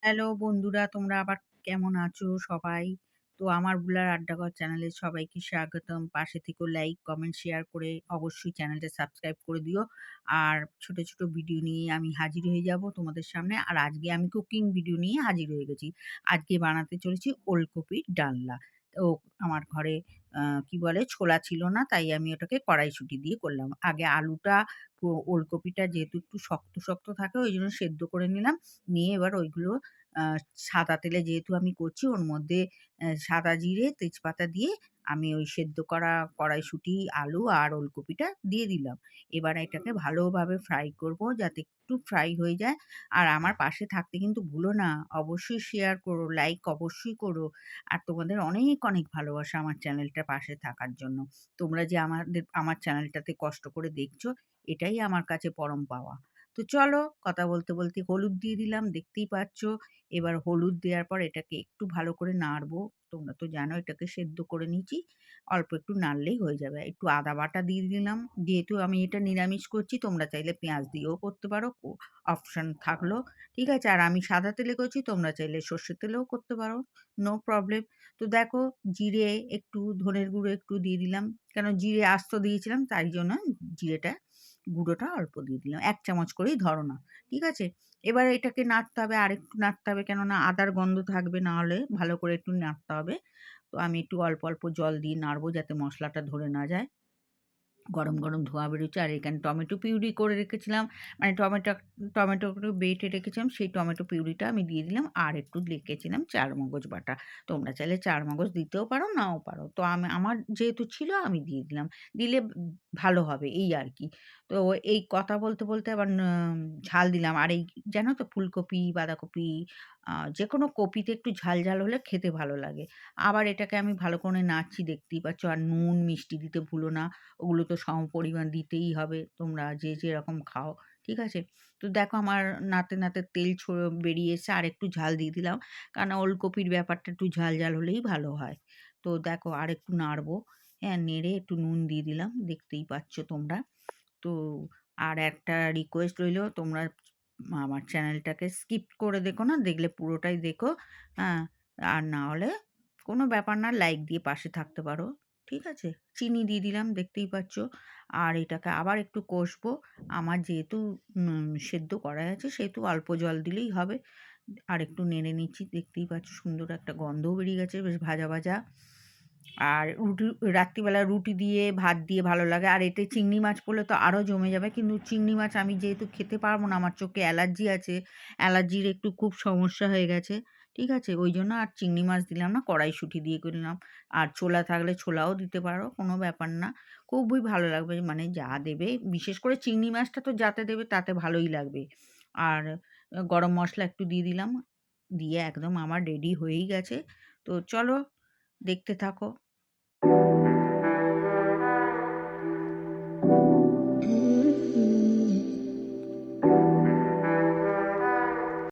Hello বন্ধুরা, তোমরা আবার কেমন আছো সবাই? তো আমার বুলার আড্ডাঘর চ্যানেলে সবাইকে স্বাগতম। পাশে থেকো, লাইক, কমেন্ট, শেয়ার করে অবশ্যই চ্যানেলটা সাবস্ক্রাইব করে দিও। আর ছোট, ছোট ভিডিও নিয়ে আমি হাজির হয়ে যাব তোমাদের সামনে। আর আজকে আমি কুকিং ভিডিও নিয়ে হাজির হয়ে গেছি। আজকে বানাতে চলেছি ওলকপির ডালনা। তো আমার ঘরে কি বলে ছোলা ছিল না, তাই আমি ওটাকে কড়াইশুঁটি দিয়ে করলাম। আগে আলুটা, ওলকপিটা যেহেতু একটু শক্ত, শক্ত থাকে ওইজন্য সেদ্ধ করে নিলাম। নিয়ে এবার ওইগুলো আ সাদা তেলে যেহেতু আমি করছি ওর মধ্যে সাদা জিরে, তেজপাতা দিয়ে আমি ওই সেদ্ধ করা কড়াইশুঁটি, আলু আর ওলকপিটা দিয়ে দিলাম। এবার এটাকে ভালোভাবে ফ্রাই করব যাতে একটু ফ্রাই হয়ে যায়। আর আমার পাশে থাকতে কিন্তু ভুলো না। অবশ্যই শেয়ার করো, লাইক অবশ্যই করো। আর তোমাদের অনেক, অনেক ভালোবাসা আমার চ্যানেলটার পাশে থাকার জন্য। তোমরা যে আমার চ্যানেলটাতে কষ্ট করে দেখছো, এটাই আমার কাছে পরম পাওয়া। তো চলো কথা বলতে, বলতে হলুদ দিয়ে দিলাম দেখতেই পাচ্ছ। এবার হলুদ দেওয়ার পর এটাকে একটু ভালো করে নাড়বো। তোমরা তো জানো এটাকে সেদ্ধ করে নিয়েছি। অল্প একটু নাড়লেই হয়ে যাবে। একটু আদা বাটা দিয়ে দিলাম। যেহেতু আমি এটা নিরামিষ করছি তোমরা চাইলে পেঁয়াজ দিয়েও করতে পারো। অপশন থাকলো। ঠিক আছে? আর আমি সাদা তেলে করছি, তোমরা চাইলে সর্ষের তেলেও করতে পারো। No problem. তো দেখো জিরে একটু, ধনের গুঁড়ো একটু দিয়ে দিলাম। কেন জিরে আস্ত দিয়েছিলাম তাই জন্য জিরেটা গুঁড়োটা অল্প দিয়ে দিলাম। ১ চামচ করেই ধরো না। ঠিক আছে? এবার এটাকে নাড়তে হবে, আরেকটু নাড়তে হবে কেননা আদার গন্ধ থাকবে না হলে ভালো করে একটু নাড়তে হবে। তো আমি একটু অল্প, অল্প জল দিয়ে নাড়বো যাতে মসলাটা ধরে না যায়। গরম, গরম ধোঁয়া বেরোচ্ছে আর এখানে টমেটো পিউরি করে রেখেছিলাম। মানে টমেটোগুলো বেটে রেখেছিলাম সেই টমেটো পিউরিটা আমি দিয়ে দিলাম। আর একটু রেখেছিলাম চারমগজ বাটা। তোমরা চাইলে চারমগজ দিতেও পারো, নাও পারো। তো আমার যেহেতু ছিল আমি দিয়ে দিলাম। দিলে ভালো হবে এই আরকি। তো এই কথা বলতে, বলতে আবার ঝাল দিলাম। আর এই জানো তো ফুলকপি, বাঁধাকপি যেকোনো কপিতে একটু ঝাল, ঝাল হলে খেতে ভালো লাগে। আবার এটাকে আমি ভালো করে নাড়ছি দেখতেই পাচ্ছ। আর নুন, মিষ্টি দিতে ভুলো না। ওগুলো তো সমপরিমাণ দিতেই হবে। তোমরা যে যেরকম খাও, ঠিক আছে? তো দেখো আমার নাড়তে, নাড়তে তেল বেরিয়ে এসে আরেকটু ঝাল দিয়ে দিলাম। কারণ ওলকপির ব্যাপারটা একটু ঝাল, ঝাল হলেই ভালো হয়। তো দেখো আরেকটু নাড়বো। হ্যাঁ, নেড়ে একটু নুন দিয়ে দিলাম। দেখতেই পাচ্ছ তোমরা। তো আর একটা রিকোয়েস্ট রইলো তোমরা আমার চ্যানেলটাকে স্কিপ করে দেখো না। দেখলে পুরোটাই দেখো। হ্যাঁ? আর না হলে কোনো ব্যাপার না লাইক দিয়ে পাশে থাকতে পারো। ঠিক আছে? চিনি দিয়ে দিলাম দেখতেই পাচ্ছ। আর এটাকে আবার একটু কষবো। আমার যেহেতু সেদ্ধ করাই আছে সেহেতু অল্প জল দিলেই হবে। আরেকটু নেড়ে নিচ্ছি দেখতেই পাচ্ছ সুন্দর একটা গন্ধও বেরিয়ে গেছে বেশ ভাজা, ভাজা। আর রাত্রিবেলা রুটি দিয়ে ভাত দিয়ে ভালো লাগে। আর এতে চিংড়ি মাছ পড়লে তো আরও জমে যাবে। কিন্তু চিংড়ি মাছ আমি যেহেতু খেতে পারব না, আমার চোখে অ্যালার্জি আছে। অ্যালার্জির একটু খুব সমস্যা হয়ে গেছে। ঠিক আছে? ওইজন্য আর চিংড়ি মাছ দিলাম না, কড়াইশুঁটি দিয়ে করলাম। আর ছোলা থাকলে ছোলাও দিতে পারো, কোনো ব্যাপার না। খুবই ভালো লাগবে মানে যা দেবে, বিশেষ করে চিংড়ি মাছটা তো যাতে দেবে তাতে ভালোই লাগবে। আর গরম মসলা একটু দিয়ে দিলাম। দিয়ে একদম আমার রেডি হয়েই গেছে। তো চলো দেখতে থাকো।